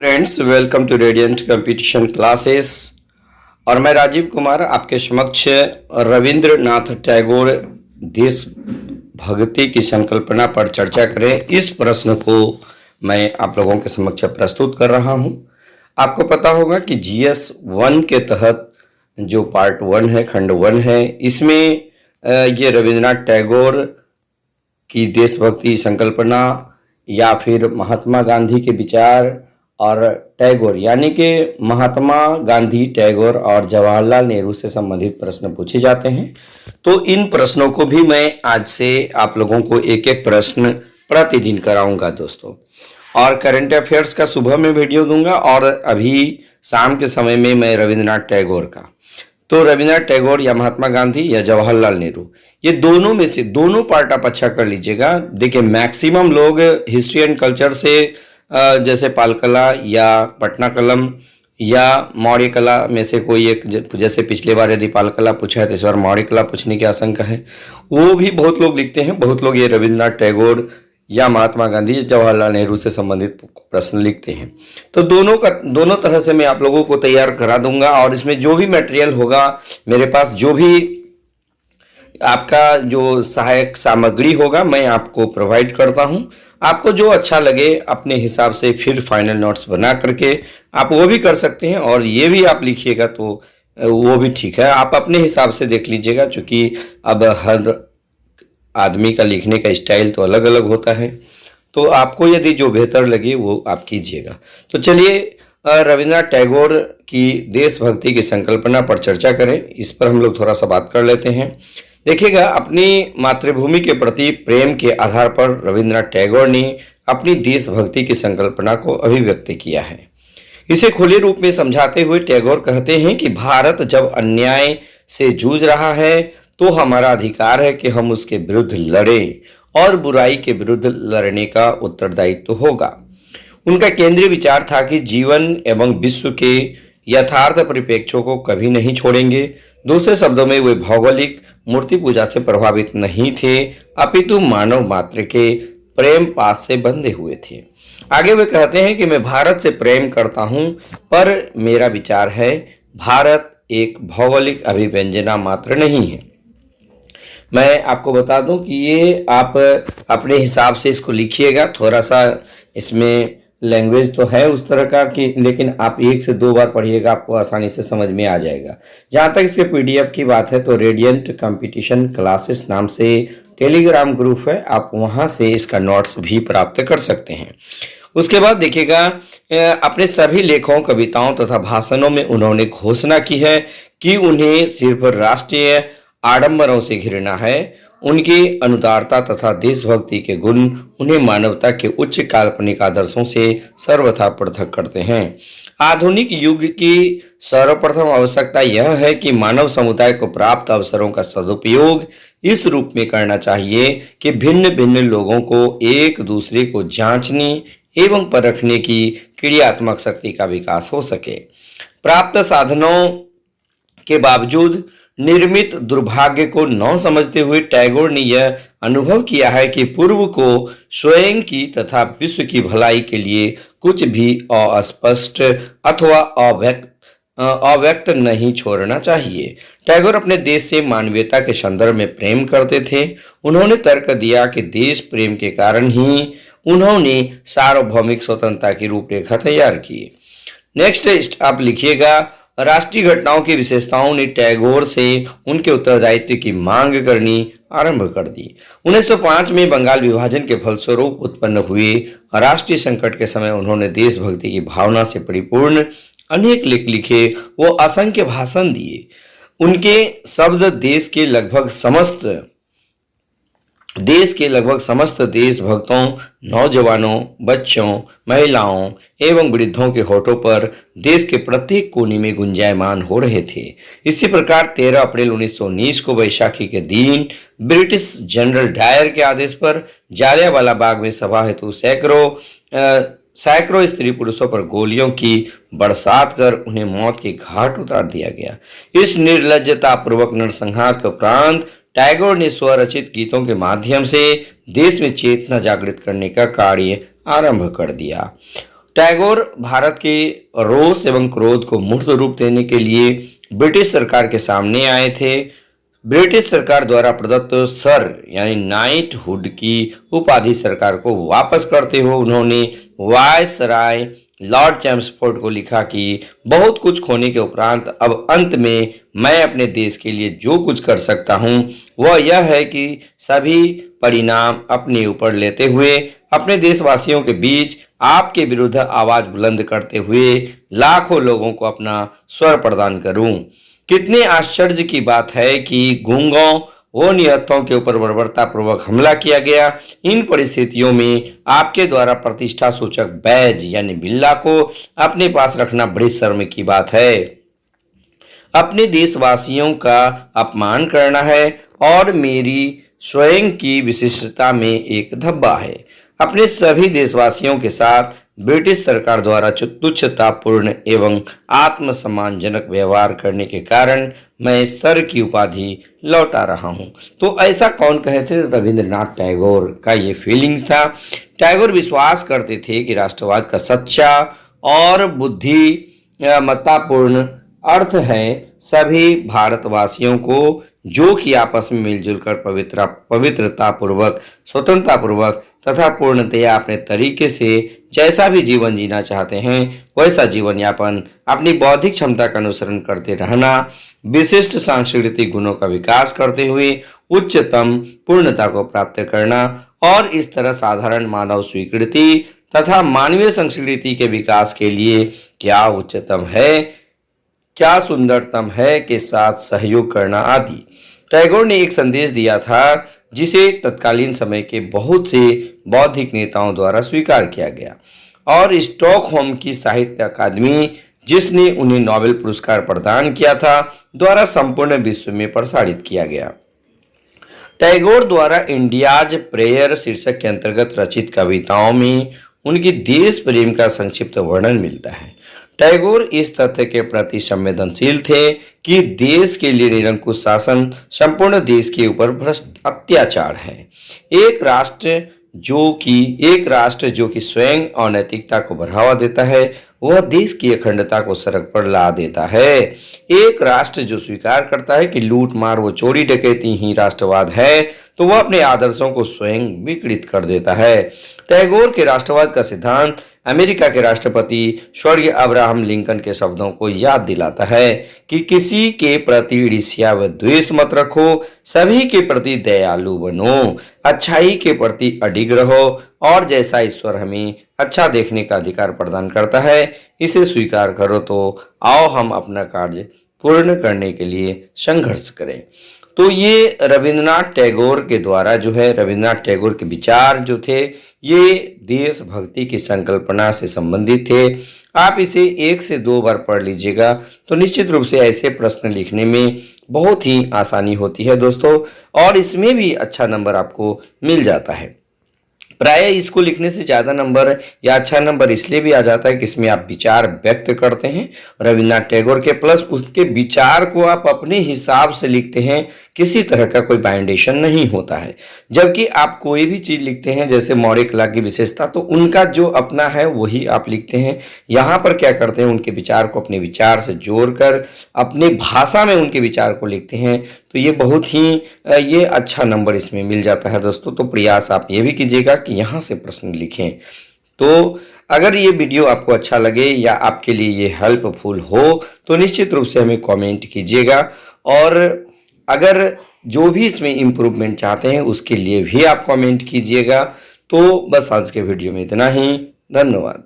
Friends, welcome to Radiant Competition Classes. और मैं राजीव कुमार आपके समक्ष रविंद्रनाथ टैगोर देशभक्ति की संकल्पना पर चर्चा करें, इस प्रश्न को मैं आप लोगों के समक्ष प्रस्तुत कर रहा हूं। आपको पता होगा कि जीएस 1 के तहत जो पार्ट 1 है, खंड 1 है, इसमें ये रविंद्रनाथ टैगोर की देशभक्ति संकल्पना या फिर महात्मा गांधी के विचार और टैगोर यानी कि महात्मा गांधी, टैगोर और जवाहरलाल नेहरू से संबंधित प्रश्न पूछे जाते हैं। तो इन प्रश्नों को भी मैं आज से आप लोगों को एक एक प्रश्न प्रतिदिन कराऊंगा दोस्तों। और करंट अफेयर्स का सुबह में वीडियो दूंगा और अभी शाम के समय में मैं रविंद्रनाथ टैगोर का। तो रविंद्रनाथ टैगोर या महात्मा गांधी या जवाहरलाल नेहरू, ये दोनों में से दोनों पार्ट आप अच्छा कर लीजिएगा। देखिए, मैक्सिमम लोग हिस्ट्री एंड कल्चर से जैसे पाल कला या पटना कलम या मौर्य कला में से कोई एक, जैसे पिछले बार यदि पाल कला पूछा है तो इस बार मौर्य कला पूछने की आशंका है, वो भी बहुत लोग लिखते हैं। बहुत लोग ये रविंद्रनाथ टैगोर या महात्मा गांधी, जवाहरलाल नेहरू से संबंधित प्रश्न लिखते हैं। तो दोनों तरह से मैं आप लोगों को तैयार करा दूंगा। और इसमें जो भी मटेरियल होगा मेरे पास, जो भी आपका जो सहायक सामग्री होगा, मैं आपको प्रोवाइड करता हूं। आपको जो अच्छा लगे अपने हिसाब से फिर फाइनल नोट्स बना करके आप वो भी कर सकते हैं, और ये भी आप लिखिएगा तो वो भी ठीक है। आप अपने हिसाब से देख लीजिएगा, क्योंकि अब हर आदमी का लिखने का स्टाइल तो अलग अलग होता है। तो आपको यदि जो बेहतर लगे वो आप कीजिएगा। तो चलिए रविंद्रनाथ टैगोर की देशभक्ति की संकल्पना पर चर्चा करें। इस पर हम लोग थोड़ा सा बात कर लेते हैं। देखिएगा, अपनी मातृभूमि के प्रति प्रेम के आधार पर रविंद्रनाथ टैगोर ने अपनी देशभक्ति की संकल्पना को अभिव्यक्त किया है। इसे खुले रूप में समझाते हुए टैगोर कहते हैं कि भारत जब अन्याय से जूझ रहा है तो हमारा अधिकार है कि हम उसके विरुद्ध लड़ें और बुराई के विरुद्ध लड़ने का उत्तरदायित्व होगा। उनका केंद्रीय विचार था कि जीवन एवं विश्व के यथार्थ परिप्रेक्ष्यों को कभी नहीं छोड़ेंगे। दूसरे शब्दों में, वे भौगोलिक मूर्ति पूजा से प्रभावित नहीं थे, अपितु मानव मात्र के प्रेम पास से बंधे हुए थे। आगे वे कहते हैं कि मैं भारत से प्रेम करता हूं, पर मेरा विचार है भारत एक भौगोलिक अभिव्यंजना मात्र नहीं है। मैं आपको बता दूं कि ये आप अपने हिसाब से इसको लिखिएगा। थोड़ा सा इसमें लैंग्वेज तो है उस तरह का कि, लेकिन आप 1 से 2 बार पढ़िएगा, आपको आसानी से समझ में आ जाएगा। जहाँ तक इसके पीडीएफ की बात है तो रेडियंट कंपटीशन क्लासेस नाम से टेलीग्राम ग्रुप है, आप वहाँ से इसका नोट्स भी प्राप्त कर सकते हैं। उसके बाद देखिएगा, अपने सभी लेखों, कविताओं तथा भाषणों में उन्होंने घोषणा की है कि उन्हें सिर्फ राष्ट्रीय आडंबरों से घृणा है। उनकी अनुदारता तथा देशभक्ति के गुण उन्हें मानवता के उच्च काल्पनिक आदर्शों से सर्वथा पृथक करते हैं। आधुनिक युग की सर्वप्रथम आवश्यकता यह है कि मानव समुदाय को प्राप्त अवसरों का सदुपयोग इस रूप में करना चाहिए कि भिन्न भिन्न लोगों को एक दूसरे को जांचने एवं परखने की क्रियात्मक शक्ति का विकास हो सके। प्राप्त साधनों के बावजूद निर्मित दुर्भाग्य को न समझते हुए टैगोर ने यह अनुभव किया है कि पूर्व को स्वयं की तथा विश्व की भलाई के लिए कुछ भी अस्पष्ट अथवा अव्यक्त नहीं छोड़ना चाहिए। टैगोर अपने देश से मानवीयता के संदर्भ में प्रेम करते थे। उन्होंने तर्क दिया कि देश प्रेम के कारण ही उन्होंने सार्वभौमिक स्वतंत्रता की रूपरेखा तैयार की। नेक्स्ट आप लिखिएगा, राष्ट्रीय घटनाओं की विशेषताओं ने टैगोर से उनके उत्तरदायित्व की मांग करनी आरंभ कर दी। 1905 में बंगाल विभाजन के फलस्वरूप उत्पन्न हुए राष्ट्रीय संकट के समय उन्होंने देशभक्ति की भावना से परिपूर्ण अनेक लेख लिखे, वो असंख्य भाषण दिए। उनके शब्द देश के लगभग समस्त देशभक्तों, नौजवानों, बच्चों, महिलाओं एवं वृद्धों के होठों पर देश के प्रत्येक कोने में गुंजायमान हो रहे थे। इसी प्रकार 13 अप्रैल 1919 को वैशाखी के दिन ब्रिटिश जनरल डायर के आदेश पर जालियांवाला बाग में सभा हेतु सैकड़ों स्त्री पुरुषों पर गोलियों की बरसात कर उन्हें मौत के घाट उतार दिया गया। इस निर्लज्जतापूर्वक नरसंहार के उपरांत टैगोर ने स्वरचित गीतों के माध्यम से देश में चेतना जागृत करने का कार्य आरंभ कर दिया। टैगोर भारत के रोष एवं क्रोध को मूर्त रूप देने के लिए ब्रिटिश सरकार के सामने आए थे। ब्रिटिश सरकार द्वारा प्रदत्त सर यानी नाइटहुड की उपाधि सरकार को वापस करते हुए उन्होंने वायसराय लॉर्ड चैम्सफोर्ड को लिखा कि बहुत कुछ खोने के उपरांत अब अंत में मैं अपने देश के लिए जो कुछ कर सकता हूं वह यह है कि सभी परिणाम अपने ऊपर लेते हुए अपने देशवासियों के बीच आपके विरुद्ध आवाज बुलंद करते हुए लाखों लोगों को अपना स्वर प्रदान करूं। कितने आश्चर्य की बात है कि गूंगों वो निहत्थों के ऊपर बर्बरतापूर्वक हमला किया गया। इन परिस्थितियों में आपके द्वारा प्रतिष्ठा सूचक बैज यानी बिल्ला को अपने पास रखना बड़ी शर्म की बात है। अपने देशवासियों का अपमान करना है और मेरी स्वयं की विशिष्टता में एक धब्बा है। अपने सभी देशवासियों के साथ ब्रिटिश सरकार द्वारा तुच्छतापूर्ण एवं आत्मसम्मानजनक व्यवहार करने के कारण मैं सर की उपाधि लौटा रहा हूं। तो ऐसा कौन कहते थे? रविंद्रनाथ टैगोर का ये फीलिंग्स था। टैगोर विश्वास करते थे कि राष्ट्रवाद का सच्चा और बुद्धिमत्तापूर्ण अर्थ है सभी भारतवासियों को जो कि आपस में मिलजुल कर पवित्रतापूर्वक स्वतंत्रतापूर्वक तथा पूर्णतया अपने तरीके से जैसा भी जीवन जीना चाहते हैं वैसा जीवन यापन अपनी बौद्धिक क्षमता का अनुसरण करते रहना, विशिष्ट सांस्कृतिक गुणों का विकास करते हुए उच्चतम पूर्णता को प्राप्त करना और इस तरह साधारण मानव स्वीकृति तथा मानवीय संस्कृति के विकास के लिए क्या उच्चतम है, क्या सुंदरतम है के साथ सहयोग करना आदि। टैगोर ने एक संदेश दिया था जिसे तत्कालीन समय के बहुत से बौद्धिक नेताओं द्वारा स्वीकार किया गया और स्टॉकहोम की साहित्य अकादमी जिसने उन्हें नोबेल पुरस्कार प्रदान किया था द्वारा संपूर्ण विश्व में प्रसारित किया गया। टैगोर द्वारा इंडियाज प्रेयर शीर्षक के अंतर्गत रचित कविताओं में उनकी देश प्रेम का संक्षिप्त वर्णन मिलता है। टैगोर इस तथ्य के प्रति संवेदनशील थे कि देश के लिए निरंकुश शासन संपूर्ण देश के ऊपर भ्रष्ट अत्याचार है। एक राष्ट्र जो कि स्वयं अनैतिकता को बढ़ावा देता है वह देश की अखंडता को सड़क पर ला देता है। एक राष्ट्र जो स्वीकार करता है कि लूट मार व चोरी डकैती ही राष्ट्रवाद है तो वह अपने आदर्शों को स्वयं विकृत कर देता है। टैगोर के राष्ट्रवाद का सिद्धांत अमेरिका के राष्ट्रपति स्वर्गीय अब्राहम लिंकन के शब्दों को याद दिलाता है कि किसी के प्रति ईर्ष्या व द्वेष मत रखो, सभी के प्रति दयालु बनो, अच्छाई के प्रति अडिग रहो और जैसा ईश्वर हमें अच्छा देखने का अधिकार प्रदान करता है इसे स्वीकार करो। तो आओ हम अपना कार्य पूर्ण करने के लिए संघर्ष करें। तो ये रविंद्रनाथ टैगोर के द्वारा जो है रविंद्रनाथ टैगोर के विचार जो थे ये देशभक्ति की संकल्पना से संबंधित थे। आप इसे 1 से 2 बार पढ़ लीजिएगा तो निश्चित रूप से ऐसे प्रश्न लिखने में बहुत ही आसानी होती है दोस्तों और इसमें भी अच्छा नंबर आपको मिल जाता है। प्राय इसको लिखने से ज़्यादा नंबर या अच्छा नंबर इसलिए भी आ जाता है कि इसमें आप विचार व्यक्त करते हैं रविंद्रनाथ टैगोर के, प्लस उसके विचार को आप अपने हिसाब से लिखते हैं, किसी तरह का कोई बाइंडेशन नहीं होता है। जबकि आप कोई भी चीज़ लिखते हैं जैसे मौर्य कला की विशेषता तो उनका जो अपना है वही आप लिखते हैं। यहाँ पर क्या करते हैं उनके विचार को अपने विचार से जोड़कर अपने भाषा में उनके विचार को लिखते हैं तो ये बहुत ही ये अच्छा नंबर इसमें मिल जाता है दोस्तों। तो प्रयास आप ये भी कीजिएगा कि यहाँ से प्रश्न लिखें। तो अगर ये वीडियो आपको अच्छा लगे या आपके लिए ये हेल्पफुल हो तो निश्चित रूप से हमें कमेंट कीजिएगा और अगर जो भी इसमें इम्प्रूवमेंट चाहते हैं उसके लिए भी आप कमेंट कीजिएगा। तो बस आज के वीडियो में इतना ही, धन्यवाद।